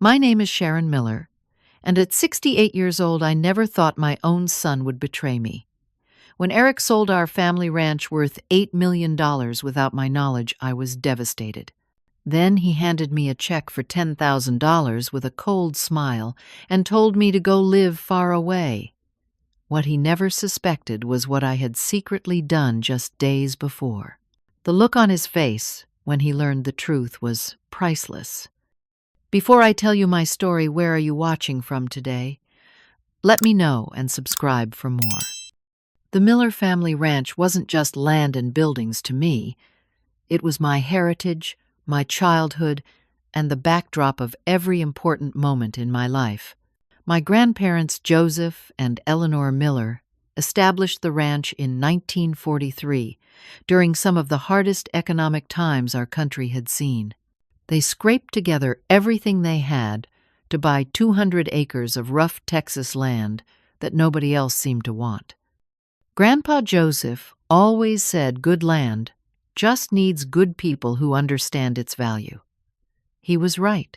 My name is Sharon Miller, and at 68 years old, I never thought my own son would betray me. When Eric sold our family ranch worth $8 million without my knowledge, I was devastated. Then he handed me a check for $10,000 with a cold smile and told me to go live far away. What he never suspected was what I had secretly done just days before. The look on his face when he learned the truth was priceless. Before I tell you my story, where are you watching from today? Let me know and subscribe for more. The Miller family ranch wasn't just land and buildings to me. It was my heritage, my childhood, and the backdrop of every important moment in my life. My grandparents, Joseph and Eleanor Miller, established the ranch in 1943, during some of the hardest economic times our country had seen. They scraped together everything they had to buy 200 acres of rough Texas land that nobody else seemed to want. Grandpa Joseph always said good land just needs good people who understand its value. He was right.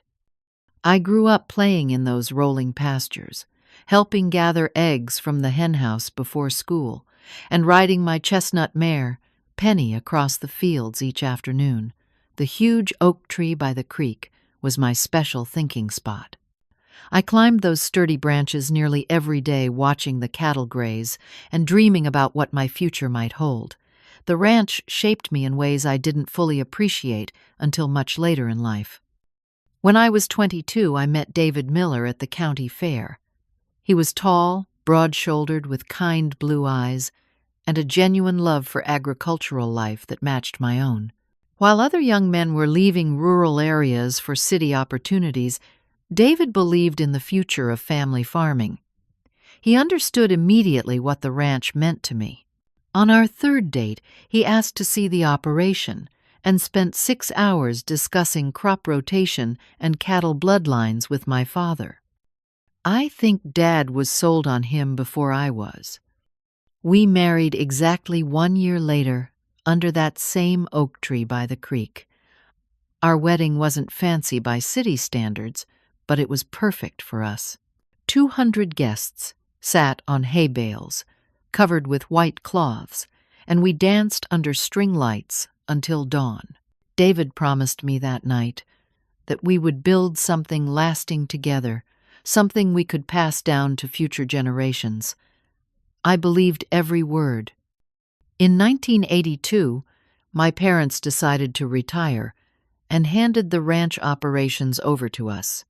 I grew up playing in those rolling pastures, helping gather eggs from the henhouse before school, and riding my chestnut mare, Penny, across the fields each afternoon. The huge oak tree by the creek was my special thinking spot. I climbed those sturdy branches nearly every day, watching the cattle graze and dreaming about what my future might hold. The ranch shaped me in ways I didn't fully appreciate until much later in life. When I was 22, I met David Miller at the county fair. He was tall, broad-shouldered, with kind blue eyes, and a genuine love for agricultural life that matched my own. While other young men were leaving rural areas for city opportunities, David believed in the future of family farming. He understood immediately what the ranch meant to me. On our third date, he asked to see the operation and spent 6 hours discussing crop rotation and cattle bloodlines with my father. I think Dad was sold on him before I was. We married exactly 1 year later, under that same oak tree by the creek. Our wedding wasn't fancy by city standards, but it was perfect for us. 200 guests sat on hay bales, covered with white cloths, and we danced under string lights until dawn. David promised me that night that we would build something lasting together, something we could pass down to future generations. I believed every word. In 1982, my parents decided to retire and handed the ranch operations over to us.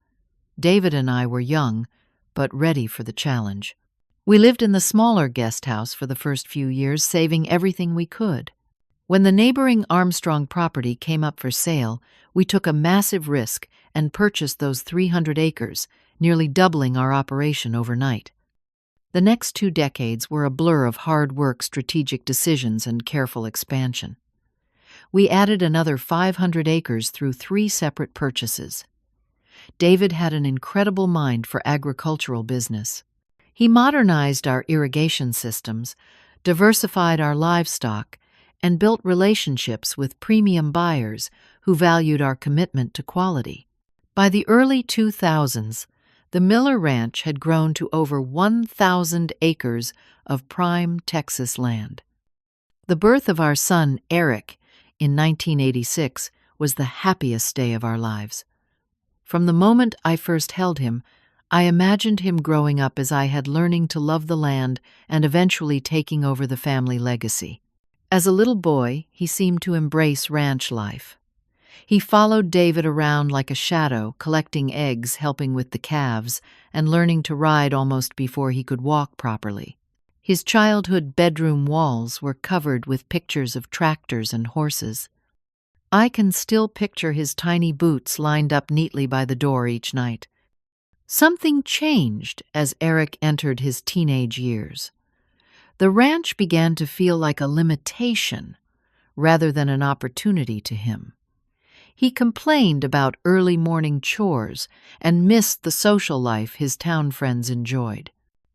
David and I were young, but ready for the challenge. We lived in the smaller guest house for the first few years, saving everything we could. When the neighboring Armstrong property came up for sale, we took a massive risk and purchased those 300 acres, nearly doubling our operation overnight. The next 2 decades were a blur of hard work, strategic decisions, and careful expansion. We added another 500 acres through 3 separate purchases. David had an incredible mind for agricultural business. He modernized our irrigation systems, diversified our livestock, and built relationships with premium buyers who valued our commitment to quality. By the early 2000s, the Miller Ranch had grown to over 1,000 acres of prime Texas land. The birth of our son, Eric, in 1986 was the happiest day of our lives. From the moment I first held him, I imagined him growing up as I had, learning to love the land and eventually taking over the family legacy. As a little boy, he seemed to embrace ranch life. He followed David around like a shadow, collecting eggs, helping with the calves, and learning to ride almost before he could walk properly. His childhood bedroom walls were covered with pictures of tractors and horses. I can still picture his tiny boots lined up neatly by the door each night. Something changed as Eric entered his teenage years. The ranch began to feel like a limitation rather than an opportunity to him. He complained about early morning chores and missed the social life his town friends enjoyed.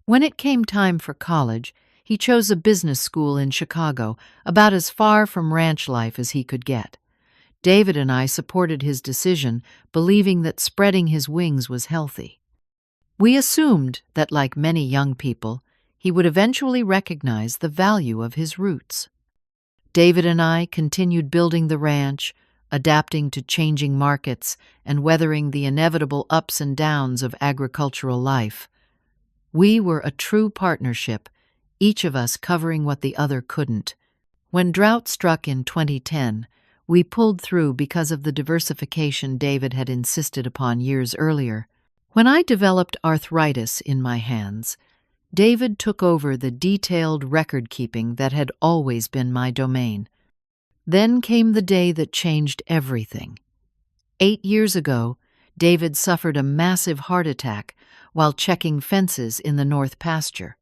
When it came time for college, he chose a business school in Chicago, about as far from ranch life as he could get. David and I supported his decision, believing that spreading his wings was healthy. We assumed that, like many young people, he would eventually recognize the value of his roots. David and I continued building the ranch, adapting to changing markets, and weathering the inevitable ups and downs of agricultural life. We were a true partnership, each of us covering what the other couldn't. When drought struck in 2010, we pulled through because of the diversification David had insisted upon years earlier. When I developed arthritis in my hands, David took over the detailed record-keeping that had always been my domain. Then came the day that changed everything. 8 years ago, David suffered a massive heart attack while checking fences in the north pasture.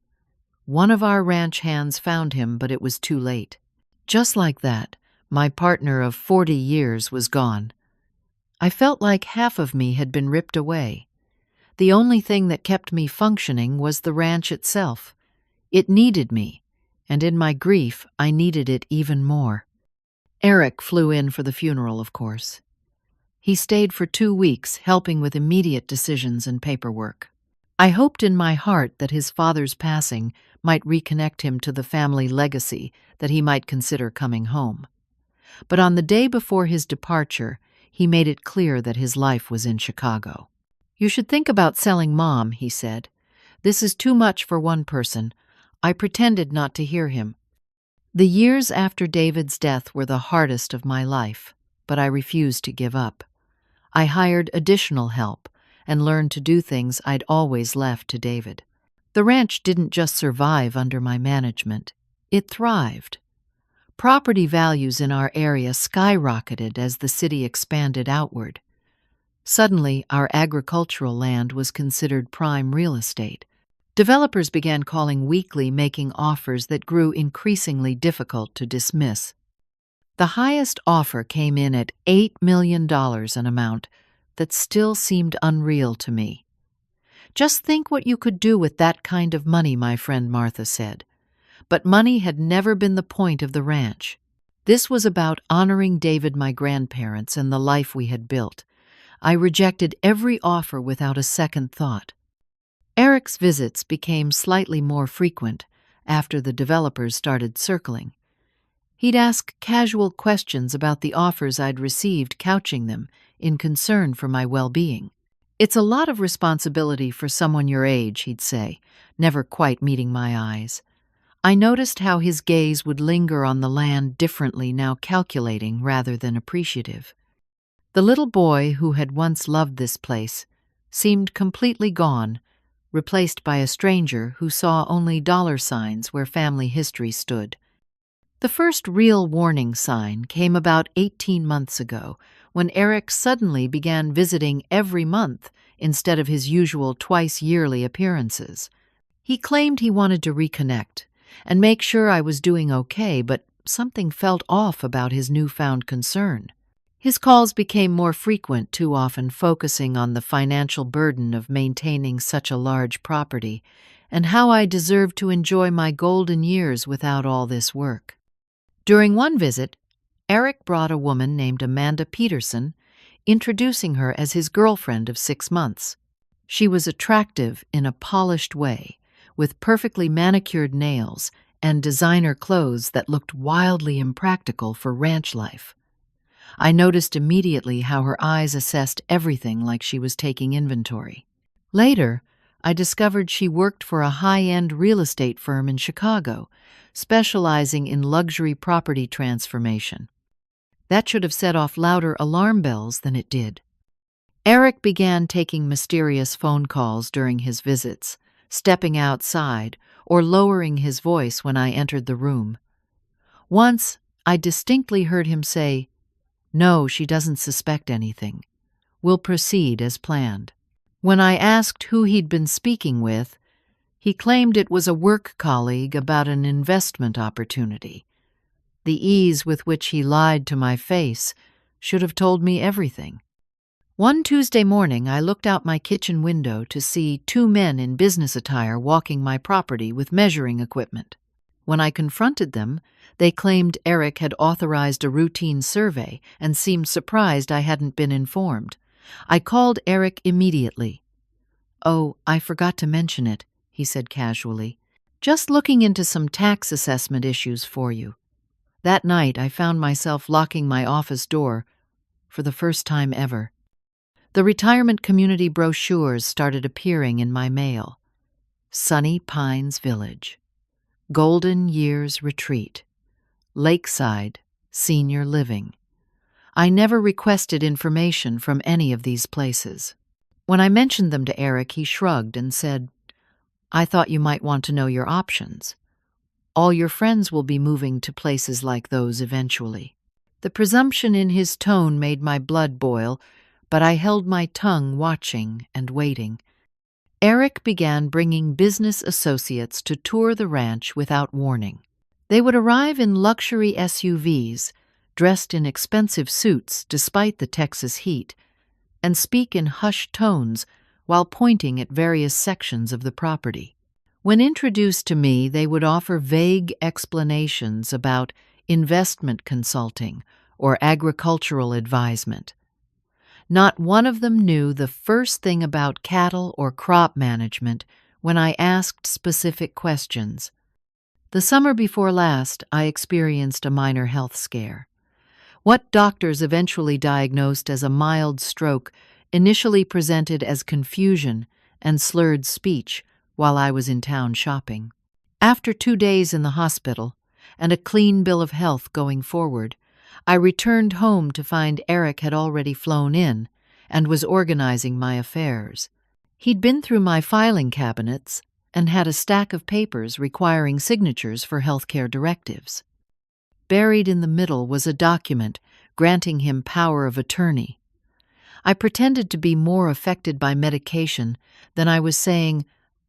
One of our ranch hands found him, but it was too late. Just like that, my partner of 40 years was gone. I felt like half of me had been ripped away. The only thing that kept me functioning was the ranch itself. It needed me, and in my grief, I needed it even more. Eric flew in for the funeral, of course. He stayed for 2 weeks, helping with immediate decisions and paperwork. I hoped in my heart that his father's passing might reconnect him to the family legacy, that he might consider coming home. But on the day before his departure, he made it clear that his life was in Chicago. "You should think about selling, Mom," he said. "This is too much for one person." I pretended not to hear him. The years after David's death were the hardest of my life, but I refused to give up. I hired additional help and learned to do things I'd always left to David. The ranch didn't just survive under my management, it thrived. Property values in our area skyrocketed as the city expanded outward. Suddenly, our agricultural land was considered prime real estate. Developers began calling weekly, making offers that grew increasingly difficult to dismiss. The highest offer came in at $8 million, an amount that still seemed unreal to me. "Just think what you could do with that kind of money," my friend Martha said. But money had never been the point of the ranch. This was about honoring David, my grandparents, and the life we had built. I rejected every offer without a second thought. Eric's visits became slightly more frequent after the developers started circling. He'd ask casual questions about the offers I'd received, couching them in concern for my well-being. "It's a lot of responsibility for someone your age," he'd say, never quite meeting my eyes. I noticed how his gaze would linger on the land differently now, calculating rather than appreciative. The little boy who had once loved this place seemed completely gone, replaced by a stranger who saw only dollar signs where family history stood. The first real warning sign came about 18 months ago, when Eric suddenly began visiting every month instead of his usual twice-yearly appearances. He claimed he wanted to reconnect and make sure I was doing okay, but something felt off about his newfound concern. His calls became more frequent, too often focusing on the financial burden of maintaining such a large property, and how I deserved to enjoy my golden years without all this work. During one visit, Eric brought a woman named Amanda Peterson, introducing her as his girlfriend of 6 months. She was attractive in a polished way, with perfectly manicured nails and designer clothes that looked wildly impractical for ranch life. I noticed immediately how her eyes assessed everything like she was taking inventory. Later, I discovered she worked for a high-end real estate firm in Chicago, specializing in luxury property transformation. That should have set off louder alarm bells than it did. Eric began taking mysterious phone calls during his visits, stepping outside or lowering his voice when I entered the room. Once, I distinctly heard him say, "No, she doesn't suspect anything. We'll proceed as planned." When I asked who he'd been speaking with, he claimed it was a work colleague about an investment opportunity. The ease with which he lied to my face should have told me everything. One Tuesday morning, I looked out my kitchen window to see 2 men in business attire walking my property with measuring equipment. When I confronted them, they claimed Eric had authorized a routine survey and seemed surprised I hadn't been informed. I called Eric immediately. "Oh, I forgot to mention it," he said casually. "Just looking into some tax assessment issues for you." That night, I found myself locking my office door for the first time ever. The retirement community brochures started appearing in my mail. Sunny Pines Village, Golden Years Retreat, Lakeside, Senior Living. I never requested information from any of these places. When I mentioned them to Eric, he shrugged and said, "I thought you might want to know your options. All your friends will be moving to places like those eventually." The presumption in his tone made my blood boil, but I held my tongue, watching and waiting. Eric began bringing business associates to tour the ranch without warning. They would arrive in luxury SUVs, dressed in expensive suits despite the Texas heat, and speak in hushed tones while pointing at various sections of the property. When introduced to me, they would offer vague explanations about investment consulting or agricultural advisement. Not one of them knew the first thing about cattle or crop management when I asked specific questions. The summer before last, I experienced a minor health scare. What doctors eventually diagnosed as a mild stroke initially presented as confusion and slurred speech while I was in town shopping. After 2 days in the hospital and a clean bill of health going forward, I returned home to find Eric had already flown in and was organizing my affairs. He'd been through my filing cabinets and had a stack of papers requiring signatures for healthcare directives. Buried in the middle was a document granting him power of attorney. I pretended to be more affected by medication than I was saying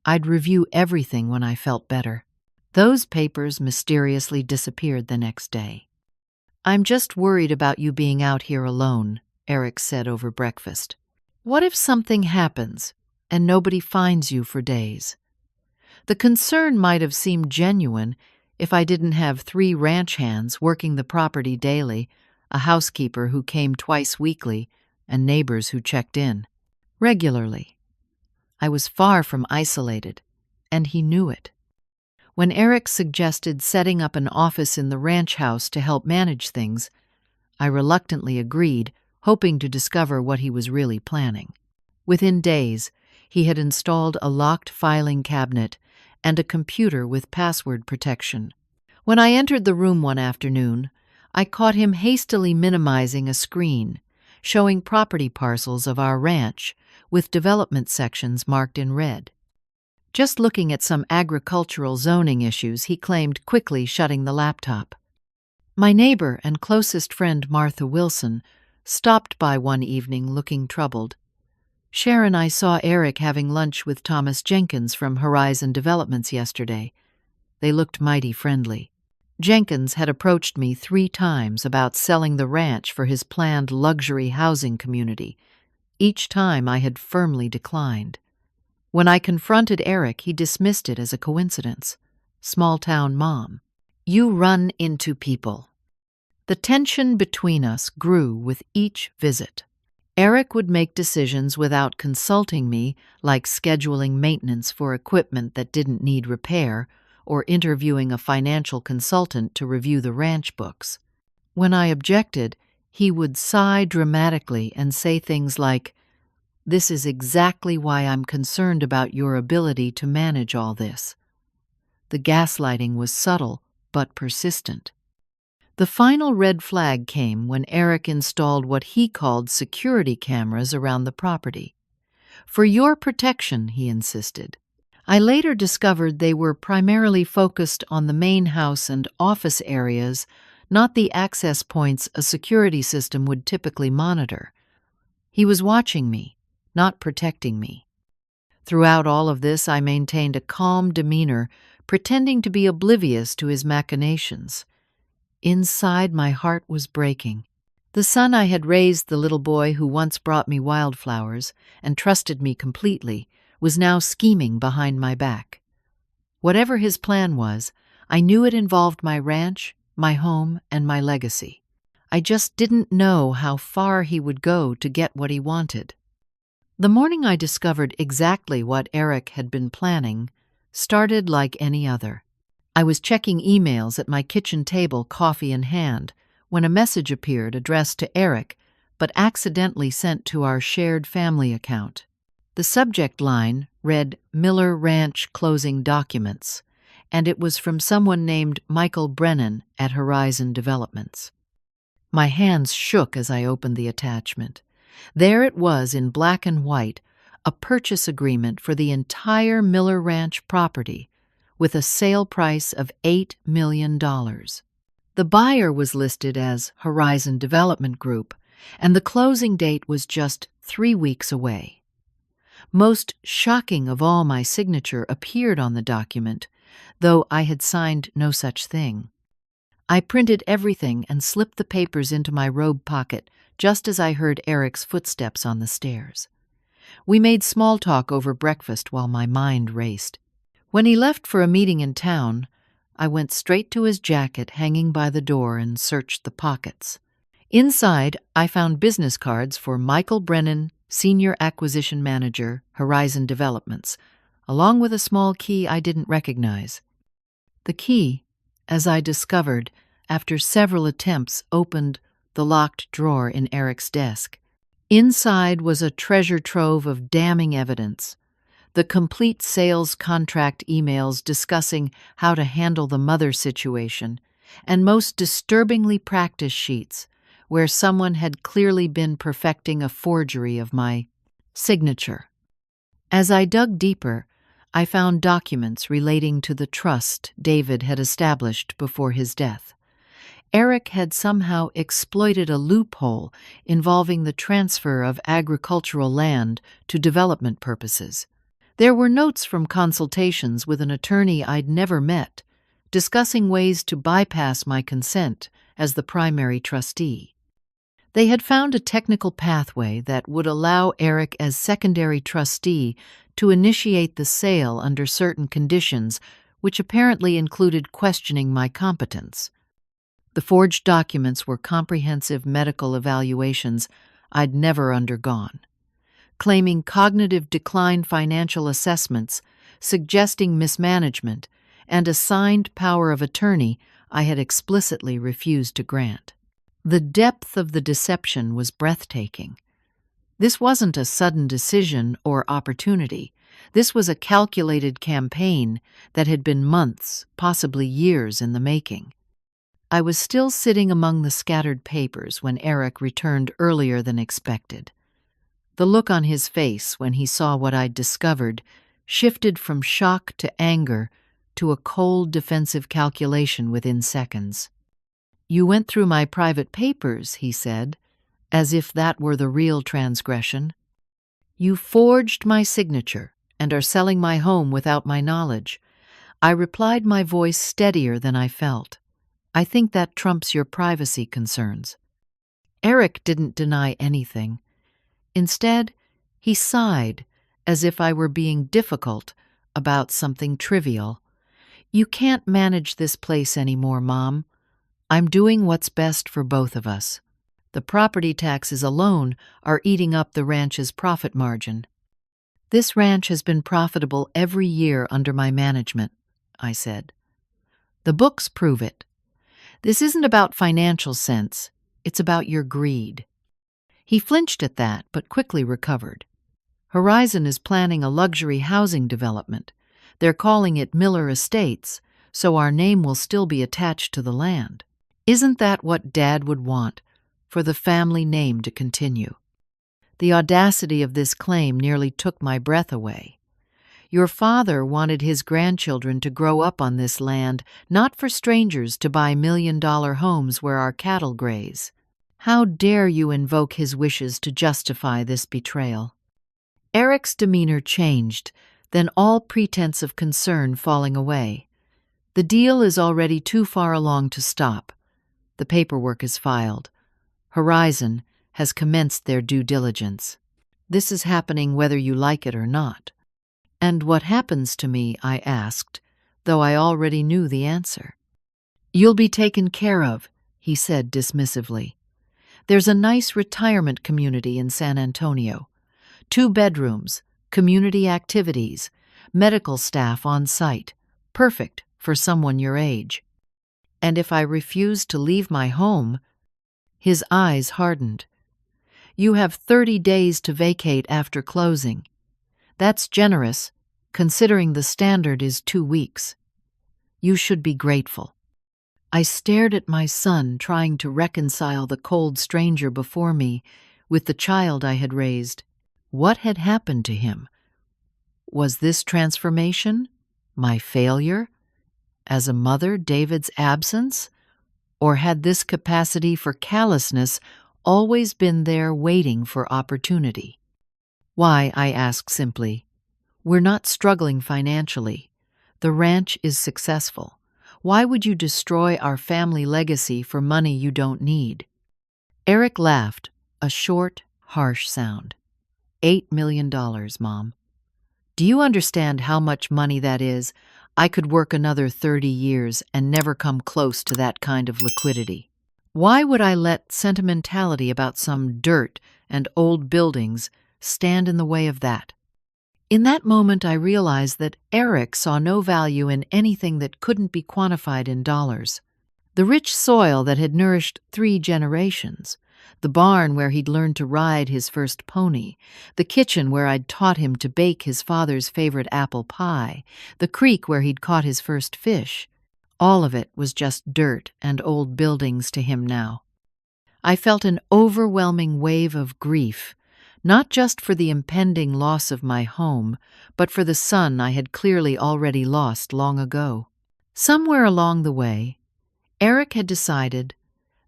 I'd review everything when I felt better. Those papers mysteriously disappeared the next day. "I'm just worried about you being out here alone," Eric said over breakfast. "What if something happens and nobody finds you for days?" The concern might have seemed genuine if I didn't have 3 ranch hands working the property daily, a housekeeper who came twice weekly, and neighbors who checked in regularly. I was far from isolated, and he knew it. When Eric suggested setting up an office in the ranch house to help manage things, I reluctantly agreed, hoping to discover what he was really planning. Within days, he had installed a locked filing cabinet and a computer with password protection. When I entered the room one afternoon, I caught him hastily minimizing a screen, showing property parcels of our ranch with development sections marked in red. Just looking at some agricultural zoning issues, he claimed, quickly shutting the laptop. My neighbor and closest friend, Martha Wilson, stopped by one evening looking troubled. Cher and I saw Eric having lunch with Thomas Jenkins from Horizon Developments yesterday. They looked mighty friendly. Jenkins had approached me 3 times about selling the ranch for his planned luxury housing community. Each time I had firmly declined. When I confronted Eric, he dismissed it as a coincidence. Small-town mom. You run into people. The tension between us grew with each visit. Eric would make decisions without consulting me, like scheduling maintenance for equipment that didn't need repair or interviewing a financial consultant to review the ranch books. When I objected, he would sigh dramatically and say things like, "This is exactly why I'm concerned about your ability to manage all this." The gaslighting was subtle but persistent. The final red flag came when Eric installed what he called security cameras around the property. "For your protection," he insisted. I later discovered they were primarily focused on the main house and office areas, not the access points a security system would typically monitor. He was watching me, not protecting me. Throughout all of this, I maintained a calm demeanor, pretending to be oblivious to his machinations. Inside, my heart was breaking. The son I had raised, the little boy who once brought me wildflowers and trusted me completely, was now scheming behind my back. Whatever his plan was, I knew it involved my ranch, my home, and my legacy. I just didn't know how far he would go to get what he wanted. The morning I discovered exactly what Eric had been planning started like any other. I was checking emails at my kitchen table, coffee in hand, when a message appeared addressed to Eric, but accidentally sent to our shared family account. The subject line read Miller Ranch Closing Documents, and it was from someone named Michael Brennan at Horizon Developments. My hands shook as I opened the attachment. There it was in black and white, a purchase agreement for the entire Miller Ranch property, with a sale price of $8 million. The buyer was listed as Horizon Development Group, and the closing date was just 3 weeks away. Most shocking of all, my signature appeared on the document, though I had signed no such thing. I printed everything and slipped the papers into my robe pocket just as I heard Eric's footsteps on the stairs. We made small talk over breakfast while my mind raced. When he left for a meeting in town, I went straight to his jacket hanging by the door and searched the pockets. Inside, I found business cards for Michael Brennan, Senior Acquisition Manager, Horizon Developments, along with a small key I didn't recognize. The key, as I discovered after several attempts, opened the locked drawer in Eric's desk. Inside was a treasure trove of damning evidence. The complete sales contract emails discussing how to handle the mother situation, and most disturbingly practice sheets where someone had clearly been perfecting a forgery of my signature. As I dug deeper, I found documents relating to the trust David had established before his death. Eric had somehow exploited a loophole involving the transfer of agricultural land to development purposes. There were notes from consultations with an attorney I'd never met, discussing ways to bypass my consent as the primary trustee. They had found a technical pathway that would allow Eric as secondary trustee to initiate the sale under certain conditions, which apparently included questioning my competence. The forged documents were comprehensive medical evaluations I'd never undergone, claiming cognitive decline financial assessments, suggesting mismanagement, and a signed power of attorney I had explicitly refused to grant. The depth of the deception was breathtaking. This wasn't a sudden decision or opportunity. This was a calculated campaign that had been months, possibly years in the making. I was still sitting among the scattered papers when Eric returned earlier than expected. The look on his face when he saw what I'd discovered shifted from shock to anger to a cold defensive calculation within seconds. "You went through my private papers," he said, as if that were the real transgression. "You forged my signature and are selling my home without my knowledge." I replied, my voice steadier than I felt. "I think that trumps your privacy concerns." Eric didn't deny anything. Instead, he sighed, as if I were being difficult about something trivial. "You can't manage this place anymore, Mom. I'm doing what's best for both of us. The property taxes alone are eating up the ranch's profit margin." "This ranch has been profitable every year under my management," I said. "The books prove it. This isn't about financial sense, it's about your greed." He flinched at that, but quickly recovered. "Horizon is planning a luxury housing development. They're calling it Miller Estates, so our name will still be attached to the land. Isn't that what Dad would want, for the family name to continue?" The audacity of this claim nearly took my breath away. "Your father wanted his grandchildren to grow up on this land, not for strangers to buy million-dollar homes where our cattle graze. How dare you invoke his wishes to justify this betrayal?" Eric's demeanor changed, then all pretense of concern falling away. "The deal is already too far along to stop. The paperwork is filed. Horizon has commenced their due diligence. This is happening whether you like it or not." "And what happens to me?" I asked, though I already knew the answer. "You'll be taken care of," he said dismissively. "There's a nice retirement community in San Antonio. 2 bedrooms, community activities, medical staff on site. Perfect for someone your age." And if I refused to leave my home, his eyes hardened. "You have 30 days to vacate after closing. That's generous, considering the standard is 2 weeks. You should be grateful." I stared at my son, trying to reconcile the cold stranger before me with the child I had raised. What had happened to him? Was this transformation my failure? As a mother, David's absence? Or had this capacity for callousness always been there waiting for opportunity? "Why?" I asked simply. "We're not struggling financially. The ranch is successful. Why would you destroy our family legacy for money you don't need?" Eric laughed, a short, harsh sound. $8 million, Mom. "Do you understand how much money that is? I could work another 30 years and never come close to that kind of liquidity. Why would I let sentimentality about some dirt and old buildings stand in the way of that?" In that moment, I realized that Eric saw no value in anything that couldn't be quantified in dollars. The rich soil that had nourished 3 generations, the barn where he'd learned to ride his first pony, the kitchen where I'd taught him to bake his father's favorite apple pie, the creek where he'd caught his first fish, all of it was just dirt and old buildings to him now. I felt an overwhelming wave of grief, not just for the impending loss of my home, but for the son I had clearly already lost long ago. Somewhere along the way, Eric had decided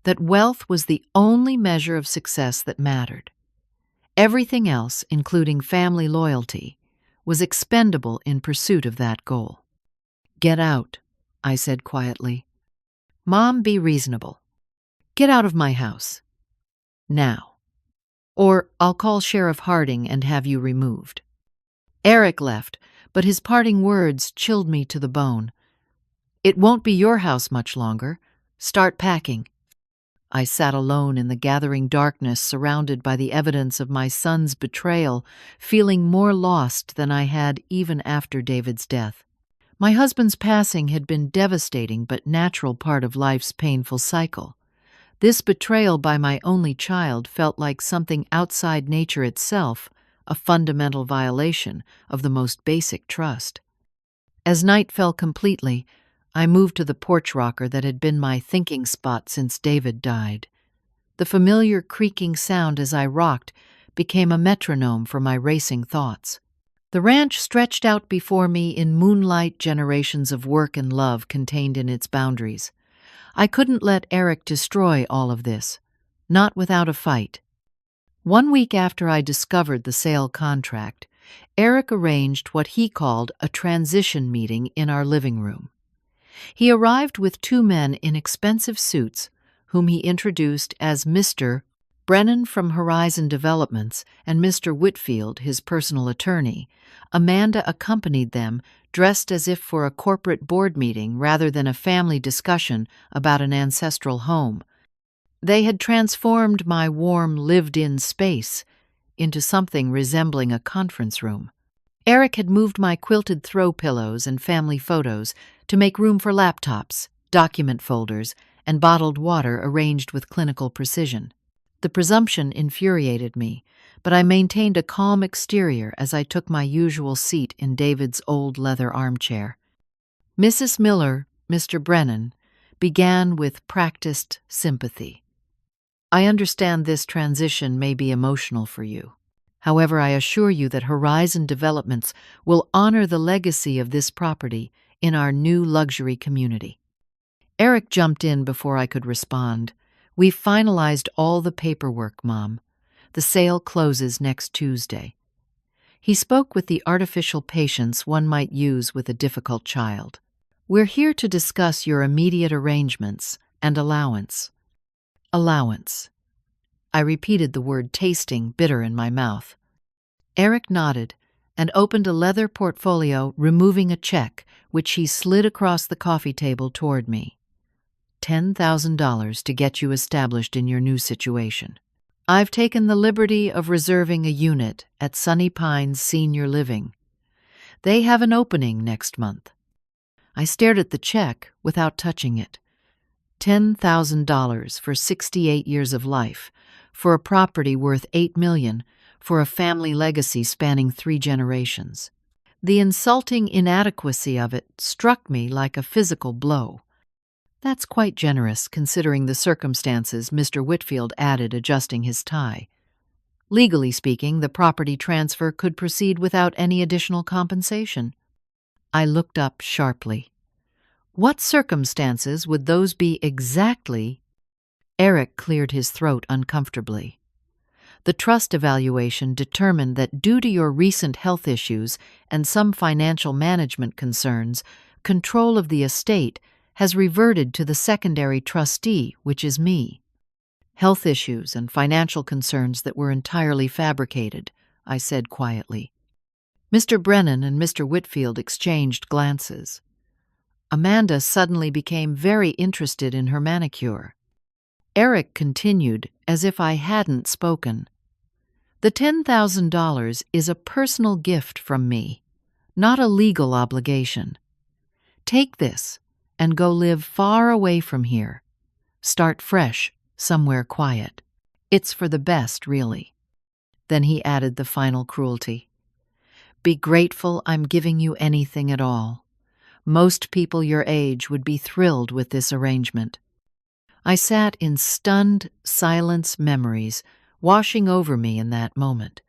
that wealth was the only measure of success that mattered. Everything else, including family loyalty, was expendable in pursuit of that goal. "Get out," I said quietly. "Mom, be reasonable. Get out of my house. Now. Or I'll call Sheriff Harding and have you removed." Eric left, but his parting words chilled me to the bone. "It won't be your house much longer. Start packing." I sat alone in the gathering darkness, surrounded by the evidence of my son's betrayal, feeling more lost than I had even after David's death. My husband's passing had been devastating but natural part of life's painful cycle. This betrayal by my only child felt like something outside nature itself, a fundamental violation of the most basic trust. As night fell completely, I moved to the porch rocker that had been my thinking spot since David died. The familiar creaking sound as I rocked became a metronome for my racing thoughts. The ranch stretched out before me in moonlight, generations of work and love contained in its boundaries. I couldn't let Eric destroy all of this, not without a fight. 1 week after I discovered the sale contract, Eric arranged what he called a transition meeting in our living room. He arrived with 2 men in expensive suits, whom he introduced as Mr. Brennan from Horizon Developments and Mr. Whitfield, his personal attorney. Amanda accompanied them, dressed as if for a corporate board meeting rather than a family discussion about an ancestral home. They had transformed my warm, lived-in space into something resembling a conference room. Eric had moved my quilted throw pillows and family photos to make room for laptops, document folders, and bottled water arranged with clinical precision. The presumption infuriated me, but I maintained a calm exterior as I took my usual seat in David's old leather armchair. Mrs. Miller, Mr. Brennan, began with practiced sympathy. "I understand this transition may be emotional for you. However, I assure you that Horizon Developments will honor the legacy of this property in our new luxury community." Eric jumped in before I could respond. "We've finalized all the paperwork, Mom. The sale closes next Tuesday." He spoke with the artificial patience one might use with a difficult child. "We're here to discuss your immediate arrangements and allowance." Allowance. I repeated the word, tasting bitter in my mouth. Eric nodded, and opened a leather portfolio, removing a check, which he slid across the coffee table toward me. $10,000 to get you established in your new situation. I've taken the liberty of reserving a unit at Sunny Pines Senior Living. They have an opening next month. I stared at the check without touching it. $10,000 for 68 years of life, for a property worth $8 million, for a family legacy spanning 3 generations. The insulting inadequacy of it struck me like a physical blow. That's quite generous, considering the circumstances, Mr. Whitfield added, adjusting his tie. Legally speaking, the property transfer could proceed without any additional compensation. I looked up sharply. What circumstances would those be exactly? Eric cleared his throat uncomfortably. The trust evaluation determined that due to your recent health issues and some financial management concerns, control of the estate has reverted to the secondary trustee, which is me. Health issues and financial concerns that were entirely fabricated, I said quietly. Mr. Brennan and Mr. Whitfield exchanged glances. Amanda suddenly became very interested in her manicure. Eric continued, as if I hadn't spoken. The $10,000 is a personal gift from me, not a legal obligation. Take this and go live far away from here. Start fresh, somewhere quiet. It's for the best, really. Then he added the final cruelty. Be grateful I'm giving you anything at all. Most people your age would be thrilled with this arrangement. I sat in stunned silence, memories washing over me in that moment.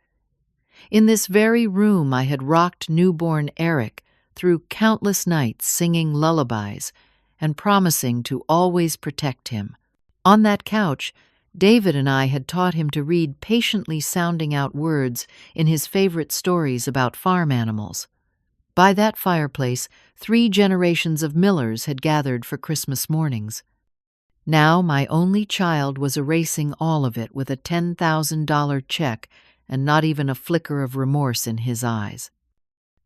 In this very room I had rocked newborn Eric through countless nights, singing lullabies and promising to always protect him. On that couch, David and I had taught him to read, patiently sounding out words in his favorite stories about farm animals. By that fireplace, 3 generations of Millers had gathered for Christmas mornings. Now my only child was erasing all of it with a $10,000 check and not even a flicker of remorse in his eyes.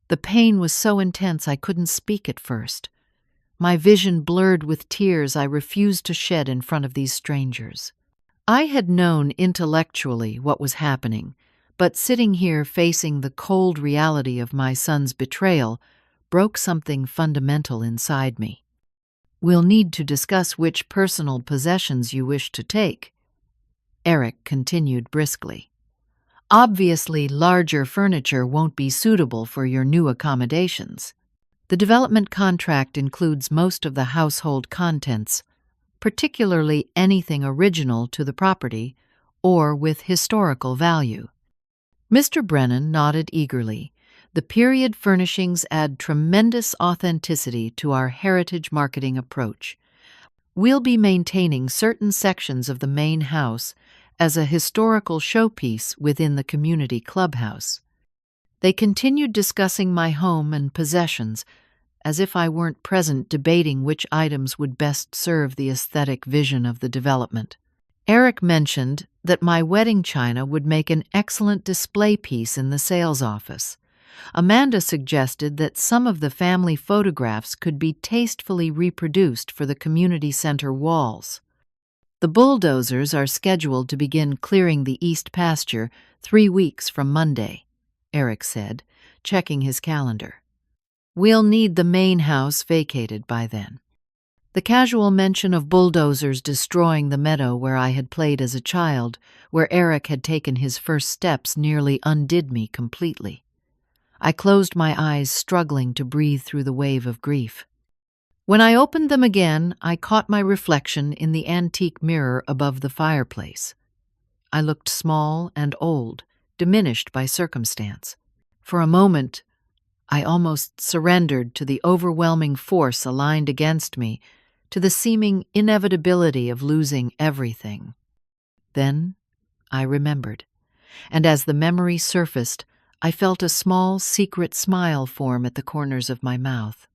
The pain was so intense I couldn't speak at first. My vision blurred with tears I refused to shed in front of these strangers. I had known intellectually what was happening, but sitting here facing the cold reality of my son's betrayal broke something fundamental inside me. We'll need to discuss which personal possessions you wish to take, Eric continued briskly. Obviously, larger furniture won't be suitable for your new accommodations. The development contract includes most of the household contents, particularly anything original to the property or with historical value. Mr. Brennan nodded eagerly. The period furnishings add tremendous authenticity to our heritage marketing approach. We'll be maintaining certain sections of the main house as a historical showpiece within the community clubhouse. They continued discussing my home and possessions, as if I weren't present debating which items would best serve the aesthetic vision of the development. Eric mentioned that my wedding china would make an excellent display piece in the sales office. Amanda suggested that some of the family photographs could be tastefully reproduced for the community center walls. The bulldozers are scheduled to begin clearing the east pasture 3 weeks from Monday, Eric said, checking his calendar. We'll need the main house vacated by then. The casual mention of bulldozers destroying the meadow where I had played as a child, where Eric had taken his first steps, nearly undid me completely. I closed my eyes, struggling to breathe through the wave of grief. When I opened them again, I caught my reflection in the antique mirror above the fireplace. I looked small and old, diminished by circumstance. For a moment, I almost surrendered to the overwhelming force aligned against me, to the seeming inevitability of losing everything. Then I remembered, and as the memory surfaced, I felt a small, secret smile form at the corners of my mouth.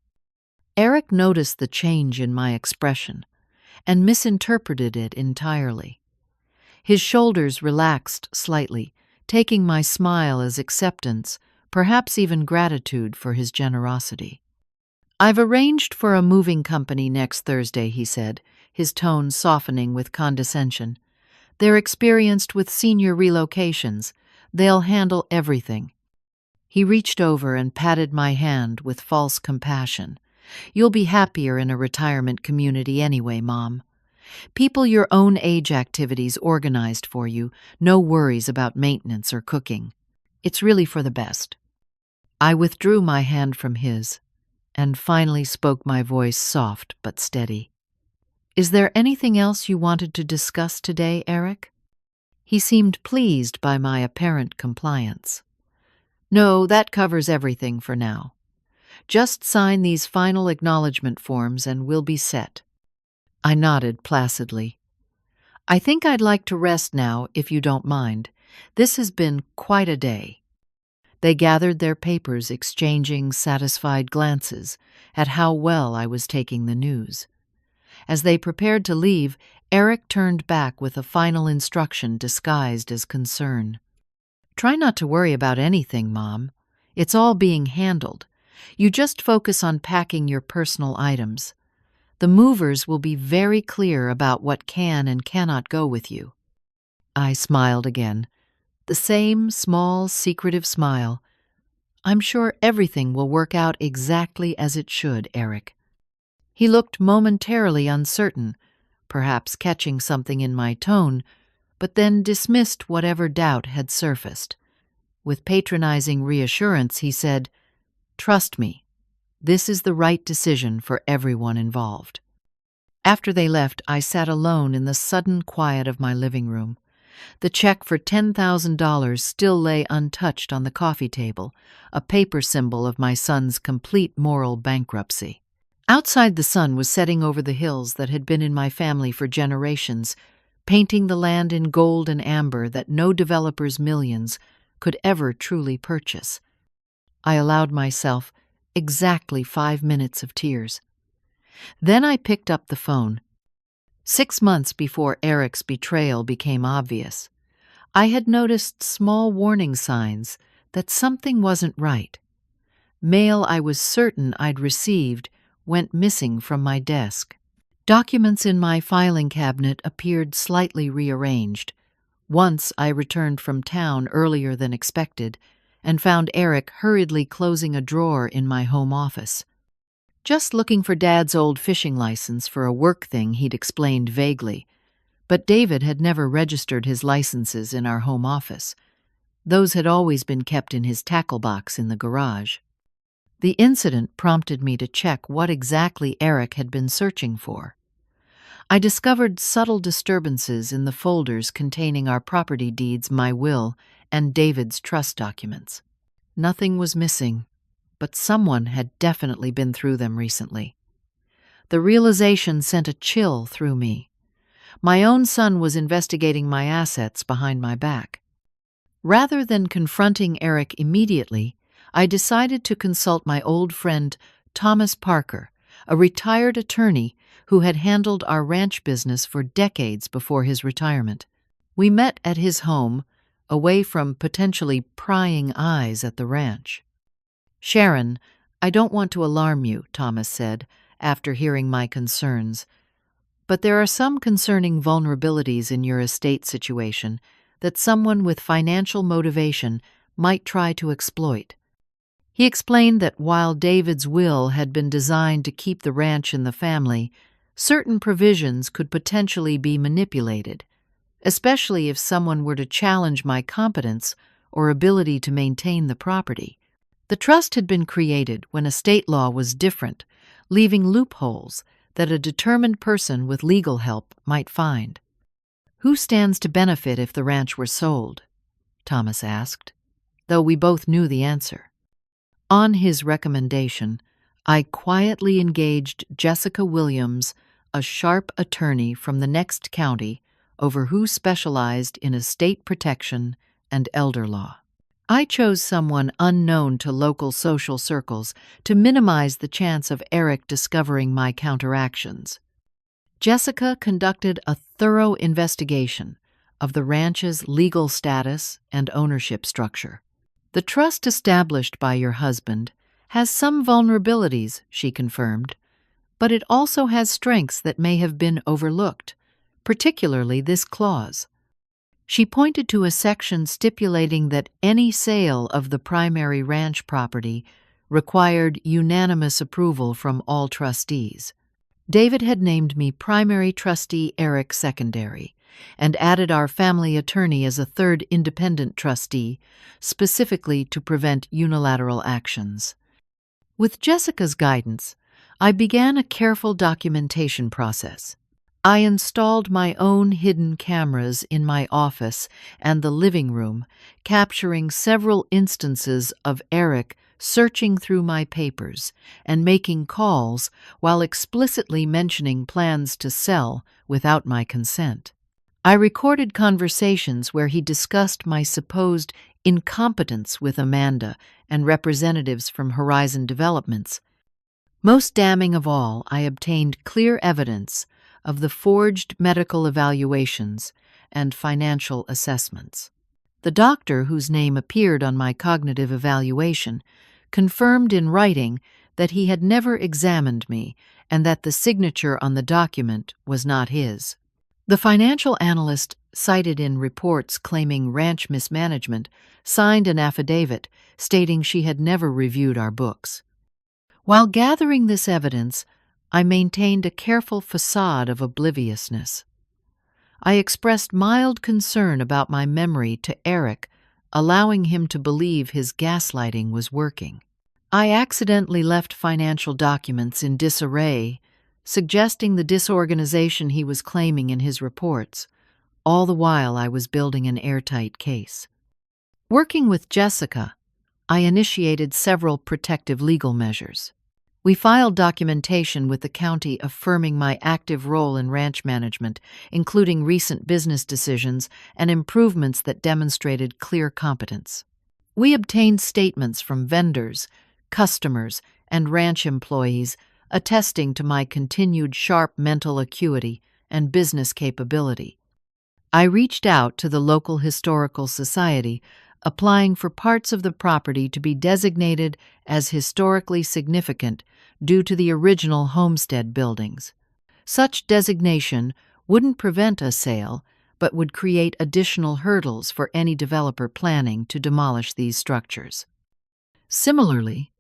Eric noticed the change in my expression and misinterpreted it entirely. His shoulders relaxed slightly, taking my smile as acceptance, perhaps even gratitude for his generosity. "I've arranged for a moving company next Thursday," he said, his tone softening with condescension. "They're experienced with senior relocations. They'll handle everything." He reached over and patted my hand with false compassion. "You'll be happier in a retirement community anyway, Mom. People your own age activities organized for you, no worries about maintenance or cooking. It's really for the best." I withdrew my hand from his and finally spoke, my voice soft but steady. "Is there anything else you wanted to discuss today, Eric?" He seemed pleased by my apparent compliance. "No, that covers everything for now. Just sign these final acknowledgement forms and we'll be set." I nodded placidly. "I think I'd like to rest now, if you don't mind. This has been quite a day." They gathered their papers, exchanging satisfied glances at how well I was taking the news. As they prepared to leave, Eric turned back with a final instruction disguised as concern. "Try not to worry about anything, Mom. It's all being handled. You just focus on packing your personal items. The movers will be very clear about what can and cannot go with you." I smiled again. The same small, secretive smile. "I'm sure everything will work out exactly as it should, Eric." He looked momentarily uncertain, perhaps catching something in my tone, but then dismissed whatever doubt had surfaced. With patronizing reassurance, he said, "Trust me, this is the right decision for everyone involved." After they left, I sat alone in the sudden quiet of my living room. The check for $10,000 still lay untouched on the coffee table, a paper symbol of my son's complete moral bankruptcy. Outside, the sun was setting over the hills that had been in my family for generations, painting the land in gold and amber that no developer's millions could ever truly purchase. I allowed myself exactly 5 minutes of tears. Then I picked up the phone. 6 months before Eric's betrayal became obvious, I had noticed small warning signs that something wasn't right. Mail I was certain I'd received went missing from my desk. Documents in my filing cabinet appeared slightly rearranged. Once I returned from town earlier than expected and found Eric hurriedly closing a drawer in my home office. "Just looking for Dad's old fishing license for a work thing," he'd explained vaguely. But David had never registered his licenses in our home office. Those had always been kept in his tackle box in the garage. The incident prompted me to check what exactly Eric had been searching for. I discovered subtle disturbances in the folders containing our property deeds, my will, and David's trust documents. Nothing was missing, but someone had definitely been through them recently. The realization sent a chill through me. My own son was investigating my assets behind my back. Rather than confronting Eric immediately, I decided to consult my old friend Thomas Parker, a retired attorney who had handled our ranch business for decades before his retirement. We met at his home, away from potentially prying eyes at the ranch. "Sharon, I don't want to alarm you," Thomas said, after hearing my concerns, "but there are some concerning vulnerabilities in your estate situation that someone with financial motivation might try to exploit." He explained that while David's will had been designed to keep the ranch in the family, certain provisions could potentially be manipulated, especially if someone were to challenge my competence or ability to maintain the property. The trust had been created when estate law was different, leaving loopholes that a determined person with legal help might find. "Who stands to benefit if the ranch were sold?" Thomas asked, though we both knew the answer. On his recommendation, I quietly engaged Jessica Williams, a sharp attorney from the next county, over who specialized in estate protection and elder law. I chose someone unknown to local social circles to minimize the chance of Eric discovering my counteractions. Jessica conducted a thorough investigation of the ranch's legal status and ownership structure. "The trust established by your husband has some vulnerabilities," she confirmed, "but it also has strengths that may have been overlooked, particularly this clause." She pointed to a section stipulating that any sale of the primary ranch property required unanimous approval from all trustees. David had named me primary trustee, Eric secondary, and added our family attorney as a third independent trustee, specifically to prevent unilateral actions. With Jessica's guidance, I began a careful documentation process. I installed my own hidden cameras in my office and the living room, capturing several instances of Eric searching through my papers and making calls while explicitly mentioning plans to sell without my consent. I recorded conversations where he discussed my supposed incompetence with Amanda and representatives from Horizon Developments. Most damning of all, I obtained clear evidence of the forged medical evaluations and financial assessments. The doctor whose name appeared on my cognitive evaluation confirmed in writing that he had never examined me and that the signature on the document was not his. The financial analyst cited in reports claiming ranch mismanagement signed an affidavit stating she had never reviewed our books. While gathering this evidence, I maintained a careful facade of obliviousness. I expressed mild concern about my memory to Eric, allowing him to believe his gaslighting was working. I accidentally left financial documents in disarray, suggesting the disorganization he was claiming in his reports. All the while I was building an airtight case. Working with Jessica, I initiated several protective legal measures. We filed documentation with the county affirming my active role in ranch management, including recent business decisions and improvements that demonstrated clear competence. We obtained statements from vendors, customers, and ranch employees attesting to my continued sharp mental acuity and business capability. I reached out to the local historical society, applying for parts of the property to be designated as historically significant due to the original homestead buildings. Such designation wouldn't prevent a sale, but would create additional hurdles for any developer planning to demolish these structures. Similarly,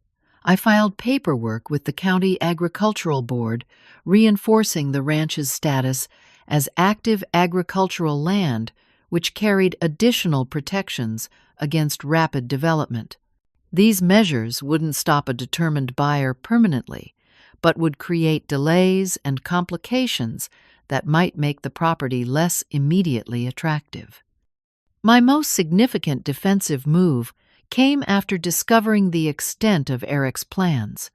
I filed paperwork with the County Agricultural Board reinforcing the ranch's status as active agricultural land, which carried additional protections against rapid development. These measures wouldn't stop a determined buyer permanently, but would create delays and complications that might make the property less immediately attractive. My most significant defensive move came after discovering the extent of Eric's plans.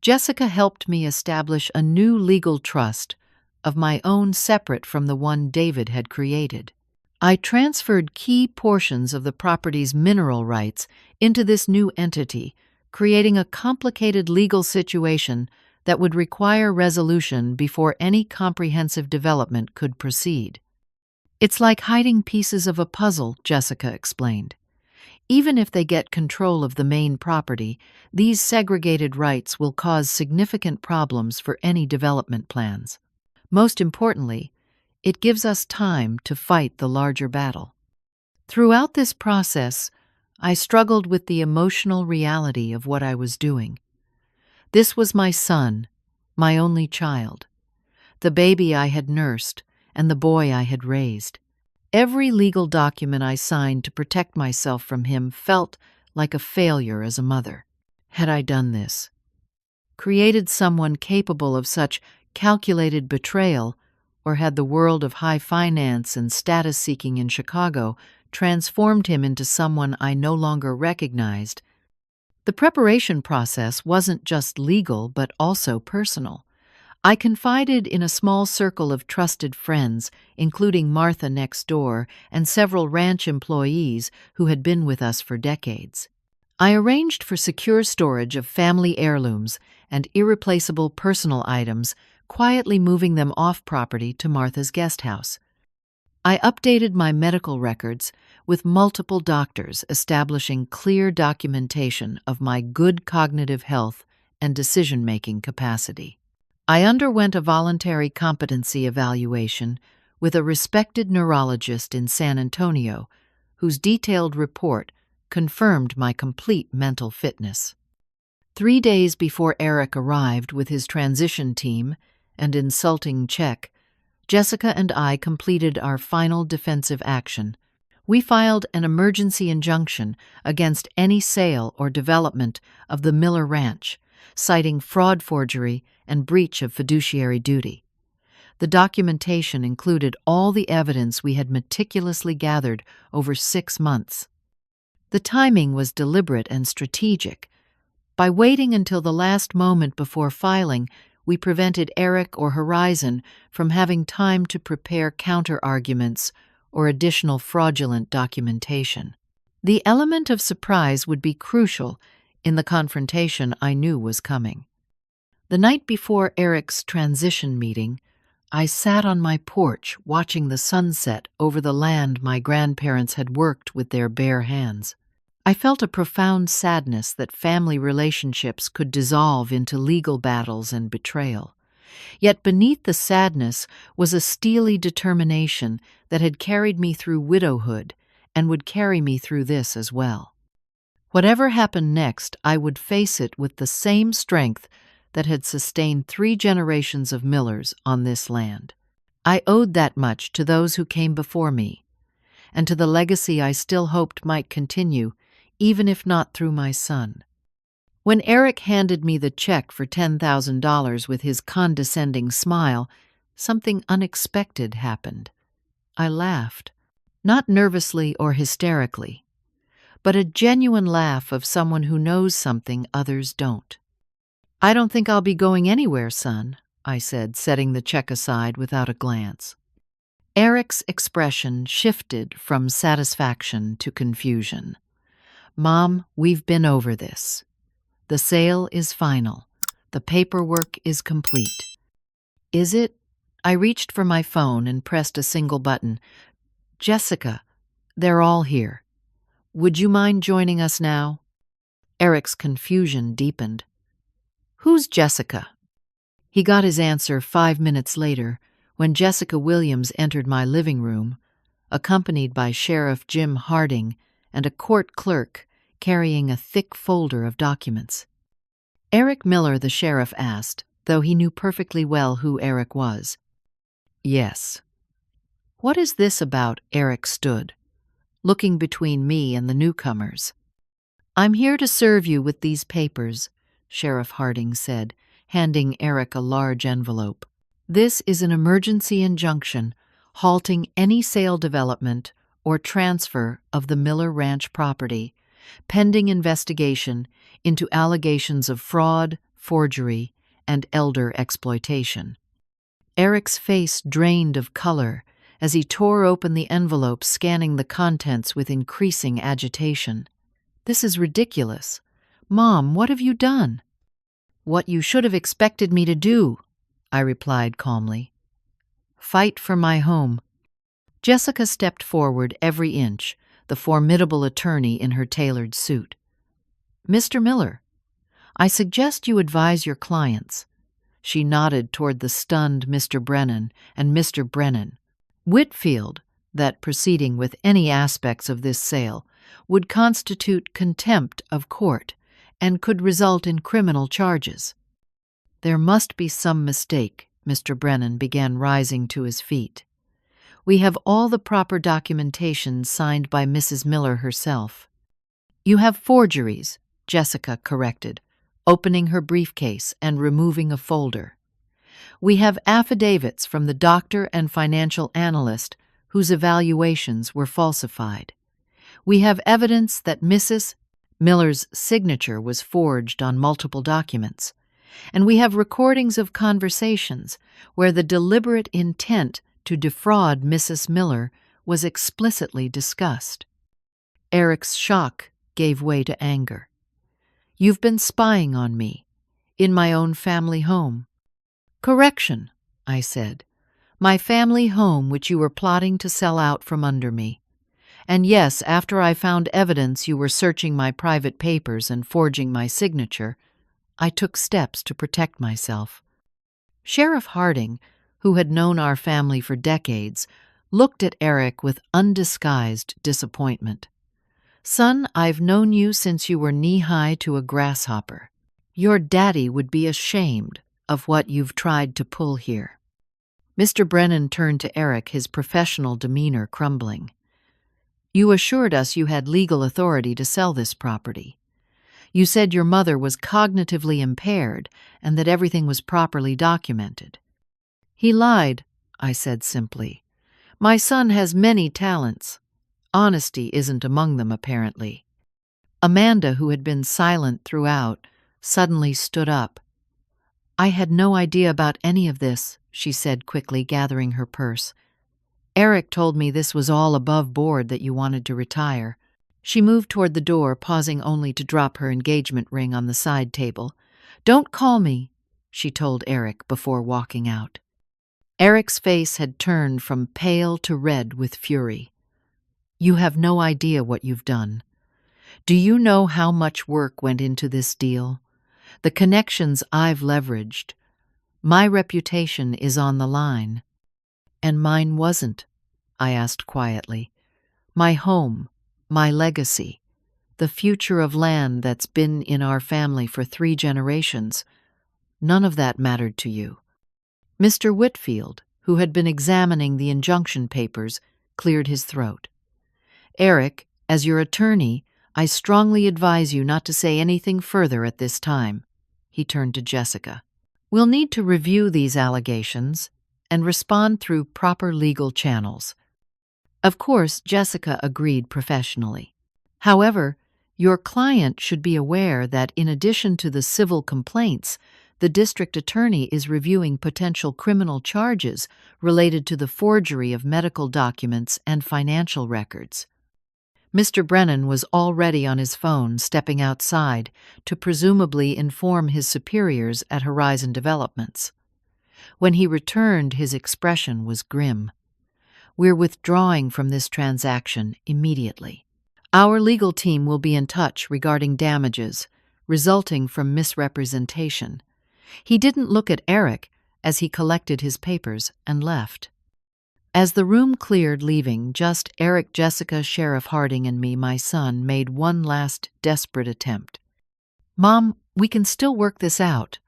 Jessica helped me establish a new legal trust of my own separate from the one David had created. I transferred key portions of the property's mineral rights into this new entity, creating a complicated legal situation that would require resolution before any comprehensive development could proceed. "It's like hiding pieces of a puzzle," Jessica explained. "Even if they get control of the main property, these segregated rights will cause significant problems for any development plans. Most importantly, it gives us time to fight the larger battle." Throughout this process, I struggled with the emotional reality of what I was doing. This was my son, my only child, the baby I had nursed and the boy I had raised. Every legal document I signed to protect myself from him felt like a failure as a mother. Had I done this? Created someone capable of such calculated betrayal, or had the world of high finance and status-seeking in Chicago transformed him into someone I no longer recognized? The preparation process wasn't just legal but also personal. I confided in a small circle of trusted friends, including Martha next door and several ranch employees who had been with us for decades. I arranged for secure storage of family heirlooms and irreplaceable personal items, quietly moving them off property to Martha's guest house. I updated my medical records with multiple doctors establishing clear documentation of my good cognitive health and decision-making capacity. I underwent a voluntary competency evaluation with a respected neurologist in San Antonio, whose detailed report confirmed my complete mental fitness. 3 days before Eric arrived with his transition team and insulting check, Jessica and I completed our final defensive action. We filed an emergency injunction against any sale or development of the Miller Ranch, citing fraud, forgery, and breach of fiduciary duty. The documentation included all the evidence we had meticulously gathered over 6 months. The timing was deliberate and strategic. By waiting until the last moment before filing, we prevented Eric or Horizon from having time to prepare counter-arguments or additional fraudulent documentation. The element of surprise would be crucial in the confrontation I knew was coming. The night before Eric's transition meeting, I sat on my porch watching the sunset over the land my grandparents had worked with their bare hands. I felt a profound sadness that family relationships could dissolve into legal battles and betrayal. Yet beneath the sadness was a steely determination that had carried me through widowhood and would carry me through this as well. Whatever happened next, I would face it with the same strength that had sustained 3 generations of Millers on this land. I owed that much to those who came before me, and to the legacy I still hoped might continue, even if not through my son. When Eric handed me the check for $10,000 with his condescending smile, something unexpected happened. I laughed, not nervously or hysterically, but a genuine laugh of someone who knows something others don't. "I don't think I'll be going anywhere, son," I said, setting the check aside without a glance. Eric's expression shifted from satisfaction to confusion. "Mom, we've been over this. The sale is final. The paperwork is complete." "Is it?" I reached for my phone and pressed a single button. "Jessica, they're all here. Would you mind joining us now?" Eric's confusion deepened. "Who's Jessica?" He got his answer 5 minutes later when Jessica Williams entered my living room, accompanied by Sheriff Jim Harding and a court clerk carrying a thick folder of documents. "Eric Miller," the sheriff asked, though he knew perfectly well who Eric was. "Yes." "What is this about?" Eric stood, looking between me and the newcomers. "I'm here to serve you with these papers," Sheriff Harding said, handing Eric a large envelope. "This is an emergency injunction halting any sale, development, or transfer of the Miller Ranch property, pending investigation into allegations of fraud, forgery, and elder exploitation." Eric's face drained of color as he tore open the envelope, scanning the contents with increasing agitation. "This is ridiculous. Mom, what have you done?" "What you should have expected me to do," I replied calmly. "Fight for my home." Jessica stepped forward every inch, the formidable attorney in her tailored suit. "Mr. Miller, I suggest you advise your clients." She nodded toward the stunned Mr. Brennan and Mr. Brennan. "Whitfield, that proceeding with any aspects of this sale would constitute contempt of court and could result in criminal charges." "There must be some mistake," Mr. Brennan began, rising to his feet. "We have all the proper documentation signed by Mrs. Miller herself." "You have forgeries," Jessica corrected, opening her briefcase and removing a folder. "We have affidavits from the doctor and financial analyst whose evaluations were falsified. We have evidence that Mrs. Miller's signature was forged on multiple documents. And we have recordings of conversations where the deliberate intent to defraud Mrs. Miller was explicitly discussed." Eric's shock gave way to anger. "You've been spying on me, in my own family home." "Correction," I said. My family home, which you were plotting to sell out from under me. And yes, after I found evidence you were searching my private papers and forging my signature, I took steps to protect myself." Sheriff Harding, who had known our family for decades, looked at Eric with undisguised disappointment. "Son, I've known you since you were knee-high to a grasshopper. Your daddy would be ashamed of what you've tried to pull here." Mr. Brennan turned to Eric, his professional demeanor crumbling. "You assured us you had legal authority to sell this property. You said your mother was cognitively impaired and that everything was properly documented." "He lied," I said simply. "My son has many talents. Honesty isn't among them, apparently." Amanda, who had been silent throughout, suddenly stood up. "I had no idea about any of this," she said quickly, gathering her purse. "Eric told me this was all above board, that you wanted to retire." She moved toward the door, pausing only to drop her engagement ring on the side table. "Don't call me," she told Eric before walking out. Eric's face had turned from pale to red with fury. "You have no idea what you've done. Do you know how much work went into this deal? The connections I've leveraged. My reputation is on the line." "And mine wasn't?" I asked quietly. "My home, my legacy, the future of land that's been in our family for 3 generations. None of that mattered to you." Mr. Whitfield, who had been examining the injunction papers, cleared his throat. "Eric, as your attorney, I strongly advise you not to say anything further at this time." He turned to Jessica. "We'll need to review these allegations and respond through proper legal channels." Of course, Jessica agreed professionally. "However, your client should be aware that in addition to the civil complaints, the district attorney is reviewing potential criminal charges related to the forgery of medical documents and financial records." Mr. Brennan was already on his phone, stepping outside to presumably inform his superiors at Horizon Developments. When he returned, his expression was grim. "We're withdrawing from this transaction immediately. Our legal team will be in touch regarding damages resulting from misrepresentation." He didn't look at Eric as he collected his papers and left. As the room cleared, leaving just Eric, Jessica, Sheriff Harding, and me, my son made one last desperate attempt. "Mom, we can still work this out.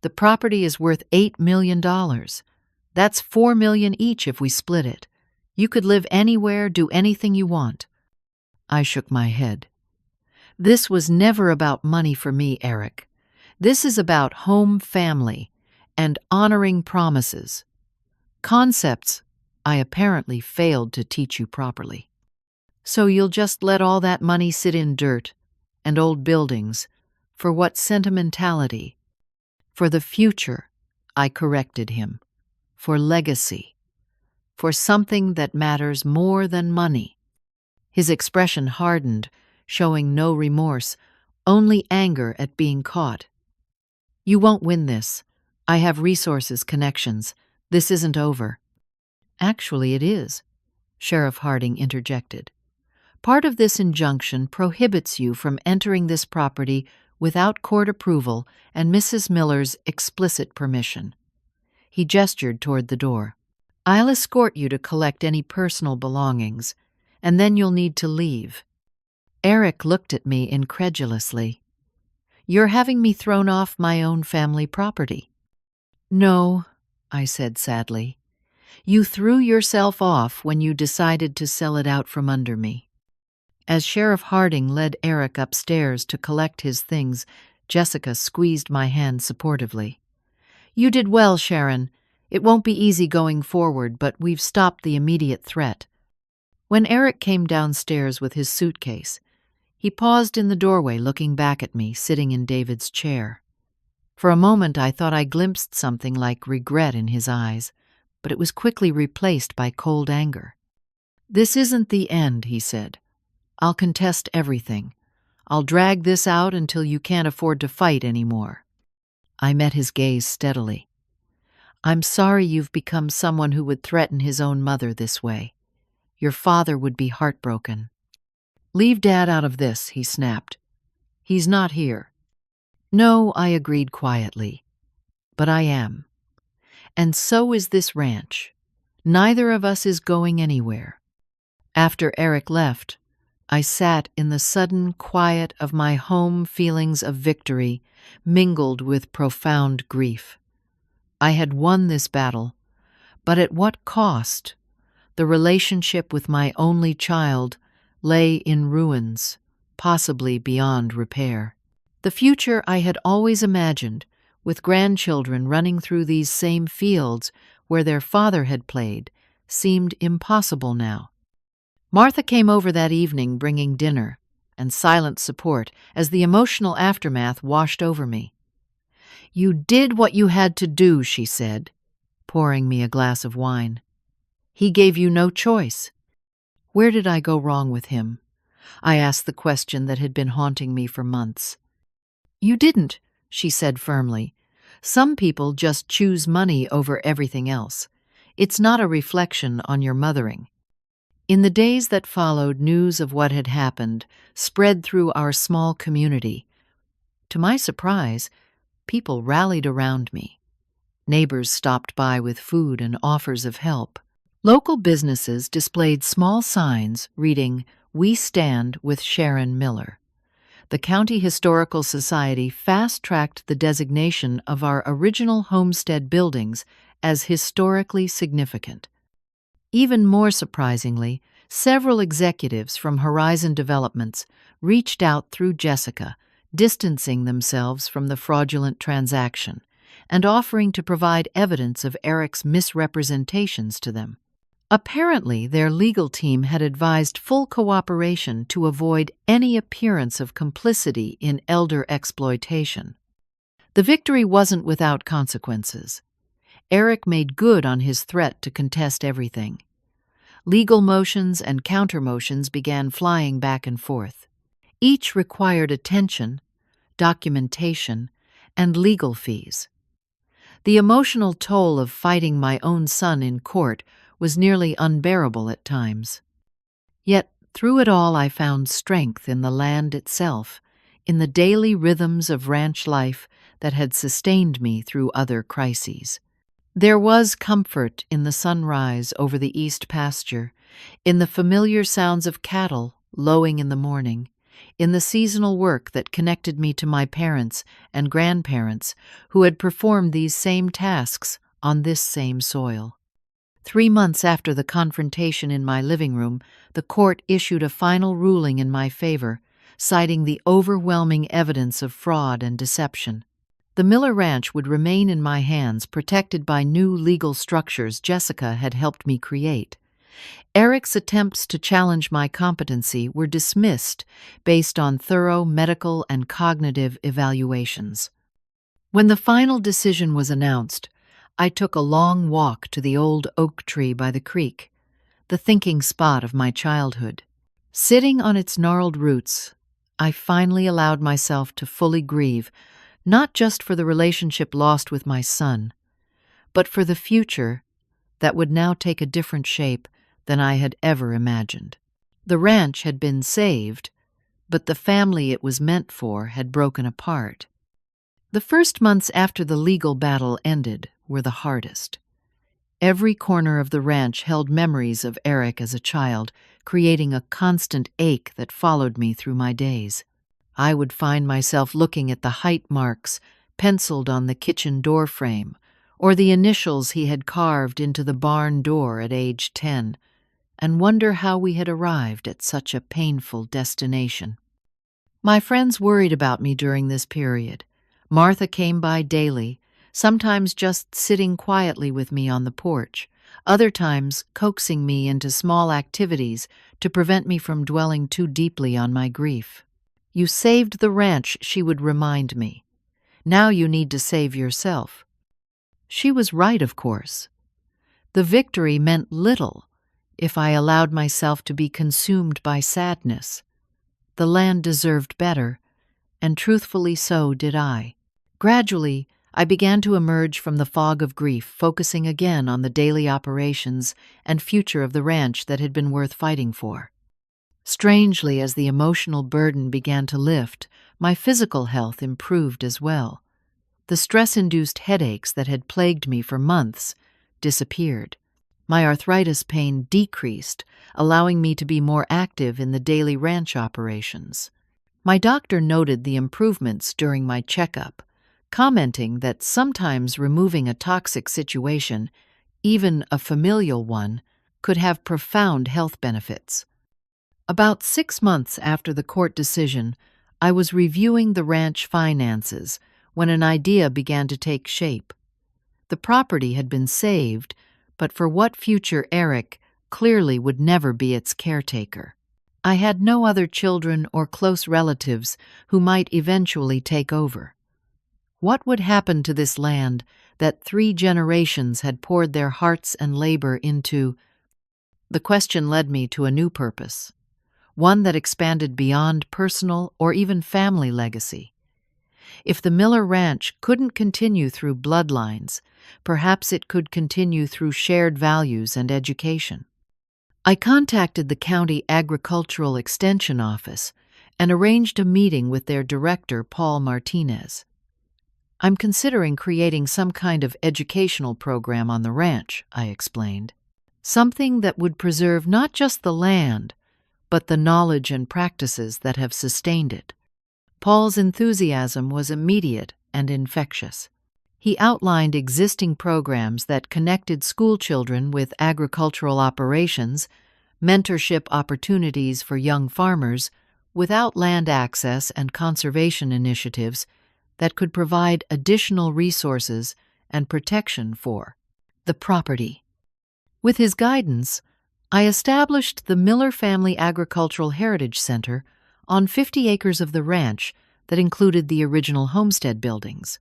The property is worth $8 million. That's $4 million each if we split it. You could live anywhere, do anything you want." I shook my head. "This was never about money for me, Eric. This is about home, family, and honoring promises. Concepts I apparently failed to teach you properly. So you'll just let all that money sit in dirt and old buildings for what sentimentality? For the future," I corrected him. "For legacy. For something that matters more than money." His expression hardened, showing no remorse, only anger at being caught. "You won't win this. I have resources, connections. This isn't over." "Actually, it is," Sheriff Harding interjected. "Part of this injunction prohibits you from entering this property without court approval and Mrs. Miller's explicit permission." He gestured toward the door. "I'll escort you to collect any personal belongings, and then you'll need to leave." Eric looked at me incredulously. "You're having me thrown off my own family property." "No," I said sadly. "You threw yourself off when you decided to sell it out from under me." As Sheriff Harding led Eric upstairs to collect his things, Jessica squeezed my hand supportively. "You did well, Sharon. It won't be easy going forward, but we've stopped the immediate threat." When Eric came downstairs with his suitcase, he paused in the doorway looking back at me, sitting in David's chair. For a moment I thought I glimpsed something like regret in his eyes, but it was quickly replaced by cold anger. "This isn't the end," he said. "I'll contest everything. I'll drag this out until you can't afford to fight anymore." I met his gaze steadily. I'm sorry you've become someone who would threaten his own mother this way. Your father would be heartbroken." "Leave Dad out of this," he snapped. "He's not here." "No," I agreed quietly, "but I am. And so is this ranch. Neither of us is going anywhere." After Eric left, I sat in the sudden quiet of my home, feelings of victory mingled with profound grief. I had won this battle, but at what cost? The relationship with my only child lay in ruins, possibly beyond repair. The future I had always imagined, with grandchildren running through these same fields where their father had played, seemed impossible now. Martha came over that evening bringing dinner and silent support as the emotional aftermath washed over me. "You did what you had to do," she said, pouring me a glass of wine. "He gave you no choice." Where did I go wrong with him? I asked the question that had been haunting me for months. "You didn't," she said firmly. "Some people just choose money over everything else. It's not a reflection on your mothering." In the days that followed, news of what had happened spread through our small community. To my surprise, people rallied around me. Neighbors stopped by with food and offers of help. Local businesses displayed small signs reading, "We stand with Sharon Miller." The County Historical Society fast-tracked the designation of our original homestead buildings as historically significant. Even more surprisingly, several executives from Horizon Developments reached out through Jessica, distancing themselves from the fraudulent transaction and offering to provide evidence of Eric's misrepresentations to them. Apparently, their legal team had advised full cooperation to avoid any appearance of complicity in elder exploitation. The victory wasn't without consequences. Eric made good on his threat to contest everything. Legal motions and counter-motions began flying back and forth. Each required attention, documentation, and legal fees. The emotional toll of fighting my own son in court was nearly unbearable at times. Yet, through it all, I found strength in the land itself, in the daily rhythms of ranch life that had sustained me through other crises. There was comfort in the sunrise over the east pasture, in the familiar sounds of cattle lowing in the morning, in the seasonal work that connected me to my parents and grandparents who had performed these same tasks on this same soil. 3 months after the confrontation in my living room, the court issued a final ruling in my favor, citing the overwhelming evidence of fraud and deception. The Miller Ranch would remain in my hands, protected by new legal structures Jessica had helped me create. Eric's attempts to challenge my competency were dismissed based on thorough medical and cognitive evaluations. When the final decision was announced, I took a long walk to the old oak tree by the creek, the thinking spot of my childhood. Sitting on its gnarled roots, I finally allowed myself to fully grieve, not just for the relationship lost with my son, but for the future that would now take a different shape than I had ever imagined. The ranch had been saved, but the family it was meant for had broken apart. The first months after the legal battle ended were the hardest. Every corner of the ranch held memories of Eric as a child, creating a constant ache that followed me through my days. I would find myself looking at the height marks penciled on the kitchen door frame, or the initials he had carved into the barn door at age 10, and wonder how we had arrived at such a painful destination. My friends worried about me during this period. Martha came by daily, sometimes just sitting quietly with me on the porch, other times coaxing me into small activities to prevent me from dwelling too deeply on my grief. "You saved the ranch," she would remind me. "Now you need to save yourself." She was right, of course. The victory meant little if I allowed myself to be consumed by sadness. The land deserved better, and truthfully so did I. Gradually, I began to emerge from the fog of grief, focusing again on the daily operations and future of the ranch that had been worth fighting for. Strangely, as the emotional burden began to lift, my physical health improved as well. The stress-induced headaches that had plagued me for months disappeared. My arthritis pain decreased, allowing me to be more active in the daily ranch operations. My doctor noted the improvements during my checkup, commenting that sometimes removing a toxic situation, even a familial one, could have profound health benefits. About 6 months after the court decision, I was reviewing the ranch finances when an idea began to take shape. The property had been saved, but for what future Eric clearly would never be its caretaker. I had no other children or close relatives who might eventually take over. What would happen to this land that 3 generations had poured their hearts and labor into? The question led me to a new purpose, one that expanded beyond personal or even family legacy. If the Miller Ranch couldn't continue through bloodlines, perhaps it could continue through shared values and education. I contacted the County Agricultural Extension Office and arranged a meeting with their director, Paul Martinez. "I'm considering creating some kind of educational program on the ranch," I explained. "Something that would preserve not just the land, but the knowledge and practices that have sustained it." Paul's enthusiasm was immediate and infectious. He outlined existing programs that connected schoolchildren with agricultural operations, mentorship opportunities for young farmers, without land access and conservation initiatives that could provide additional resources and protection for the property. With his guidance, I established the Miller Family Agricultural Heritage Center on 50 acres of the ranch that included the original homestead buildings.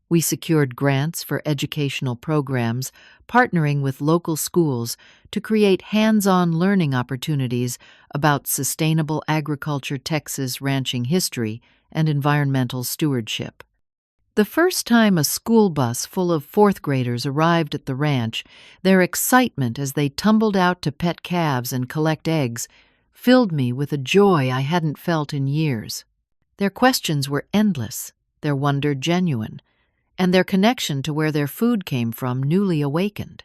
We secured grants for educational programs, partnering with local schools to create hands-on learning opportunities about sustainable agriculture, Texas ranching history, and environmental stewardship. The first time a school bus full of 4th graders arrived at the ranch, their excitement as they tumbled out to pet calves and collect eggs filled me with a joy I hadn't felt in years. Their questions were endless, their wonder genuine, and their connection to where their food came from newly awakened.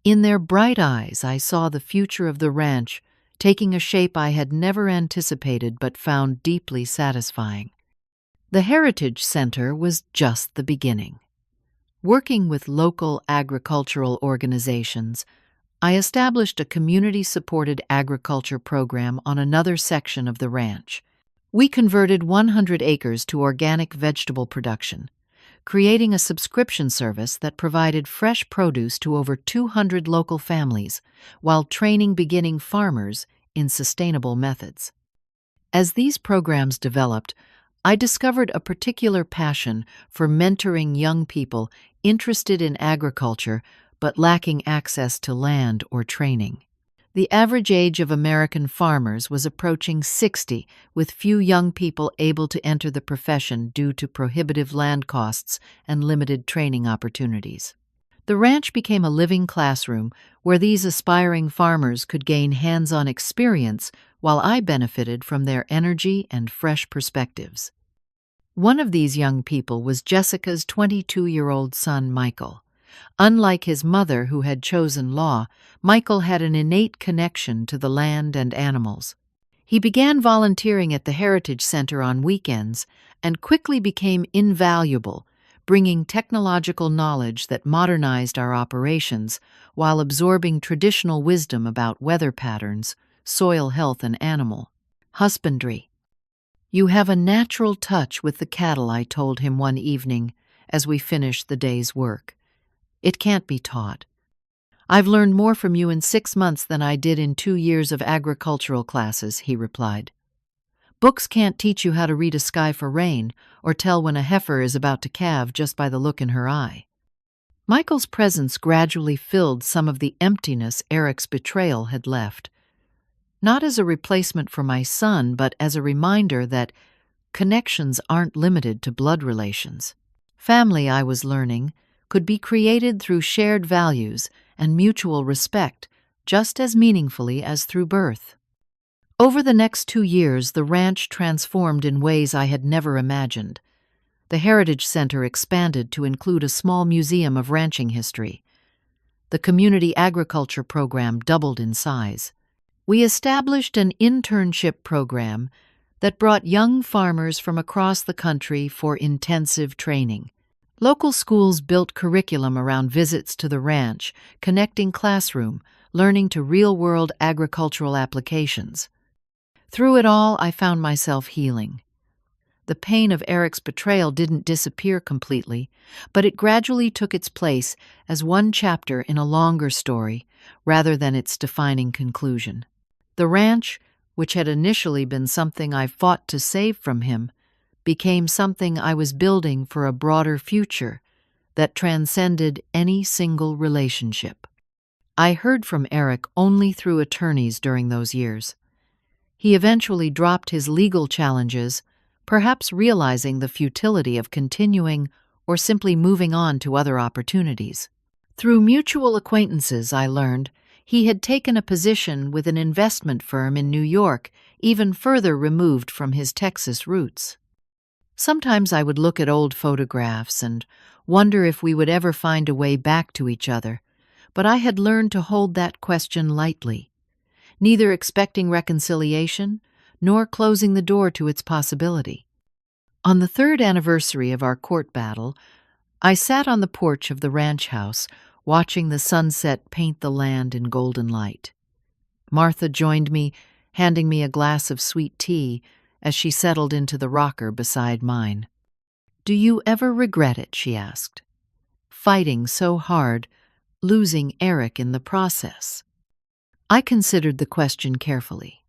In their bright eyes, I saw the future of the ranch taking a shape I had never anticipated but found deeply satisfying. The Heritage Center was just the beginning. Working with local agricultural organizations, I established a community-supported agriculture program on another section of the ranch. We converted 100 acres to organic vegetable production, creating a subscription service that provided fresh produce to over 200 local families, while training beginning farmers in sustainable methods. As these programs developed, I discovered a particular passion for mentoring young people interested in agriculture but lacking access to land or training. The average age of American farmers was approaching 60, with few young people able to enter the profession due to prohibitive land costs and limited training opportunities. The ranch became a living classroom where these aspiring farmers could gain hands-on experience while I benefited from their energy and fresh perspectives. One of these young people was Jessica's 22-year-old son, Michael. Unlike his mother, who had chosen law, Michael had an innate connection to the land and animals. He began volunteering at the Heritage Center on weekends and quickly became invaluable, bringing technological knowledge that modernized our operations while absorbing traditional wisdom about weather patterns, soil health, and animal husbandry. "You have a natural touch with the cattle," I told him one evening as we finished the day's work. "It can't be taught. I've learned more from you in 6 months than I did in 2 years of agricultural classes," he replied. "Books can't teach you how to read a sky for rain or tell when a heifer is about to calve just by the look in her eye." Michael's presence gradually filled some of the emptiness Eric's betrayal had left, not as a replacement for my son, but as a reminder that connections aren't limited to blood relations. Family, I was learning, could be created through shared values and mutual respect just as meaningfully as through birth. Over the next 2 years, the ranch transformed in ways I had never imagined. The Heritage Center expanded to include a small museum of ranching history. The community agriculture program doubled in size. We established an internship program that brought young farmers from across the country for intensive training. Local schools built curriculum around visits to the ranch, connecting classroom, learning to real-world agricultural applications. Through it all, I found myself healing. The pain of Eric's betrayal didn't disappear completely, but it gradually took its place as one chapter in a longer story, rather than its defining conclusion. The ranch, which had initially been something I fought to save from him, became something I was building for a broader future that transcended any single relationship. I heard from Eric only through attorneys during those years. He eventually dropped his legal challenges, perhaps realizing the futility of continuing or simply moving on to other opportunities. Through mutual acquaintances, I learned he had taken a position with an investment firm in New York, even further removed from his Texas roots. Sometimes I would look at old photographs and wonder if we would ever find a way back to each other, but I had learned to hold that question lightly, neither expecting reconciliation nor closing the door to its possibility. On the 3rd anniversary of our court battle, I sat on the porch of the ranch house, watching the sunset paint the land in golden light. Martha joined me, handing me a glass of sweet tea as she settled into the rocker beside mine. "Do you ever regret it?" she asked. "Fighting so hard, losing Eric in the process." I considered the question carefully.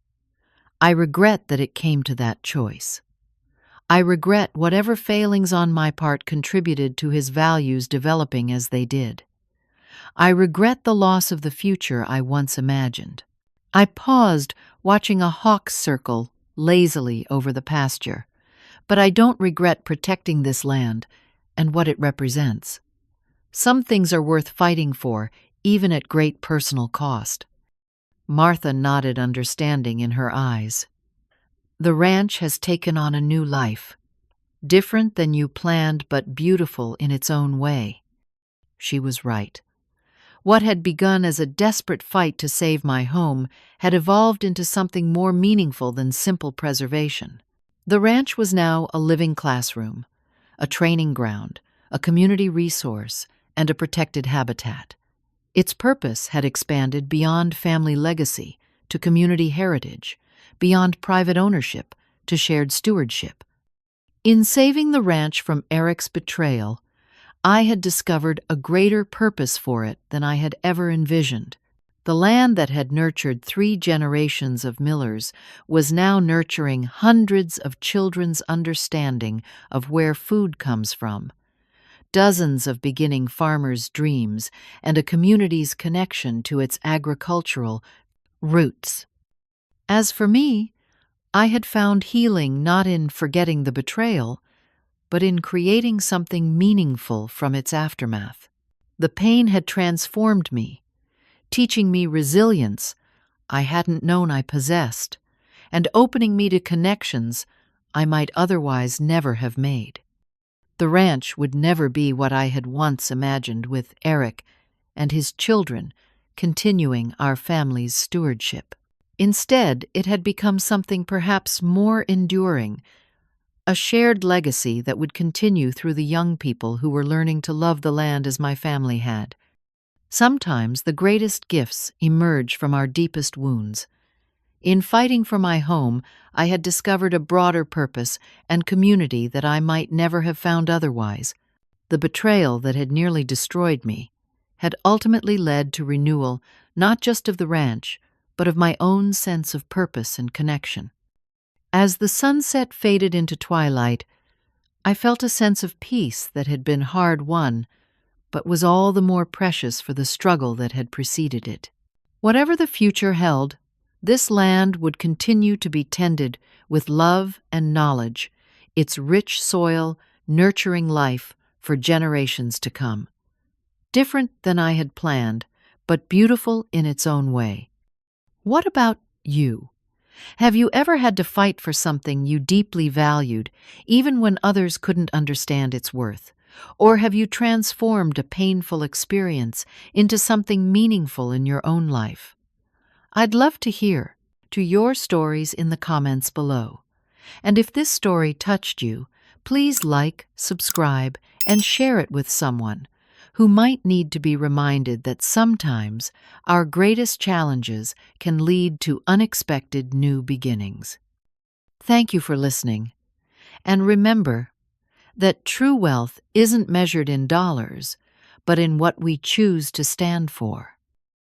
I regret that it came to that choice. I regret whatever failings on my part contributed to his values developing as they did. I regret the loss of the future I once imagined. I paused, watching a hawk circle lazily over the pasture. But I don't regret protecting this land and what it represents. Some things are worth fighting for, even at great personal cost. Martha nodded understanding in her eyes. "The ranch has taken on a new life, different than you planned but beautiful in its own way." She was right. What had begun as a desperate fight to save my home had evolved into something more meaningful than simple preservation. The ranch was now a living classroom, a training ground, a community resource, and a protected habitat. Its purpose had expanded beyond family legacy to community heritage, beyond private ownership to shared stewardship. In saving the ranch from Eric's betrayal, I had discovered a greater purpose for it than I had ever envisioned. The land that had nurtured 3 generations of millers was now nurturing hundreds of children's understanding of where food comes from, dozens of beginning farmers' dreams, and a community's connection to its agricultural roots. As for me, I had found healing not in forgetting the betrayal, but in creating something meaningful from its aftermath. The pain had transformed me, teaching me resilience I hadn't known I possessed, and opening me to connections I might otherwise never have made. The ranch would never be what I had once imagined, with Eric and his children continuing our family's stewardship. Instead, it had become something perhaps more enduring, a shared legacy that would continue through the young people who were learning to love the land as my family had. Sometimes the greatest gifts emerge from our deepest wounds. In fighting for my home, I had discovered a broader purpose and community that I might never have found otherwise. The betrayal that had nearly destroyed me had ultimately led to renewal not just of the ranch, but of my own sense of purpose and connection. As the sunset faded into twilight, I felt a sense of peace that had been hard-won, but was all the more precious for the struggle that had preceded it. Whatever the future held, this land would continue to be tended with love and knowledge, its rich soil nurturing life for generations to come. Different than I had planned, but beautiful in its own way. What about you? Have you ever had to fight for something you deeply valued, even when others couldn't understand its worth? Or have you transformed a painful experience into something meaningful in your own life? I'd love to hear your stories in the comments below. And if this story touched you, please like, subscribe, and share it with someone who might need to be reminded that sometimes our greatest challenges can lead to unexpected new beginnings. Thank you for listening. And remember that true wealth isn't measured in dollars, but in what we choose to stand for.